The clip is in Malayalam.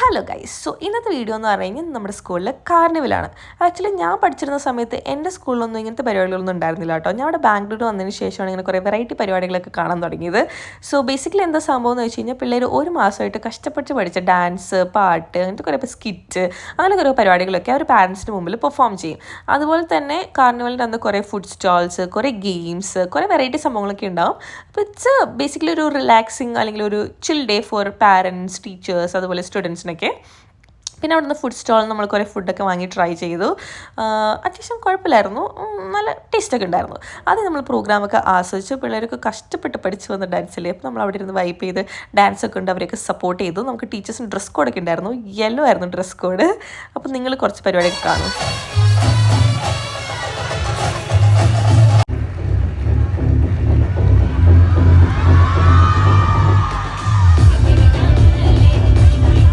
Hello guys. ഇന്നത്തെ വീഡിയോ എന്ന് പറഞ്ഞു കഴിഞ്ഞാൽ നമ്മുടെ സ്കൂളിൽ കാർണിവലാണ്. ആക്ച്വലി ഞാൻ പഠിച്ചിരുന്ന സമയത്ത് എൻ്റെ സ്കൂളിലൊന്നും ഇങ്ങനത്തെ പരിപാടികളൊന്നും ഉണ്ടായിരുന്നില്ല കേട്ടോ. ഞാൻ അവിടെ ബാംഗ്ലൂർ വന്നതിന് ശേഷമാണ് ഇങ്ങനെ കുറേ വെറൈറ്റി പരിപാടികളൊക്കെ കാണാൻ തുടങ്ങിയത്. ബേസിക്കലി എന്താ സംഭവം എന്ന് വെച്ച് കഴിഞ്ഞാൽ പിള്ളേർ ഒരു മാസമായിട്ട് കഷ്ടപ്പെട്ട് പഠിച്ച ഡാൻസ്, പാട്ട്, അങ്ങനത്തെ കുറേ സ്കിറ്റ്, അങ്ങനെ കുറേ പരിപാടികളൊക്കെ അവർ പാരൻസിന് മുമ്പിൽ പെർഫോം ചെയ്യും. അതുപോലെ തന്നെ കാർണിവലിൻ്റെ അന്ന് കുറേ ഫുഡ് സ്റ്റോൾസ്, കുറേ ഗെയിംസ്, കുറേ വെറൈറ്റി സംഭവങ്ങളൊക്കെ ഉണ്ടാവും. അപ്പോൾ ഇറ്റ്സ് ബേസിക്കലി ഒരു റിലാക്സിങ് അല്ലെങ്കിൽ ഒരു ചിൽ ഡേ ഫോർ പാരൻസ്, ടീച്ചേഴ്സ്, അതുപോലെ സ്റ്റുഡൻസിനൊക്കെ. പിന്നെ അവിടെ നിന്ന് ഫുഡ് സ്റ്റോളിൽ നമ്മൾ കുറേ ഫുഡൊക്കെ വാങ്ങി ട്രൈ ചെയ്തു. അത്യാവശ്യം കുഴപ്പമില്ലായിരുന്നു, നല്ല ടേസ്റ്റൊക്കെ ഉണ്ടായിരുന്നു. അത് നമ്മൾ പ്രോഗ്രാമൊക്കെ ആസ്വദിച്ച് പിള്ളേരൊക്കെ കഷ്ടപ്പെട്ട് പഠിച്ച് വന്ന ഡാൻസില്ലേ. അപ്പോൾ നമ്മൾ അവിടെ ഇരുന്ന് വൈപ്പ് ചെയ്ത് ഡാൻസൊക്കെ ഉണ്ട്, അവരെയൊക്കെ സപ്പോർട്ട് ചെയ്തു. നമുക്ക് ടീച്ചേഴ്സിന് ഡ്രസ് കോഡൊക്കെ ഉണ്ടായിരുന്നു, യെല്ലോ ആയിരുന്നു ഡ്രസ് കോഡ്. അപ്പോൾ നിങ്ങൾ കുറച്ച് പരിപാടിയൊക്കെ കാണും.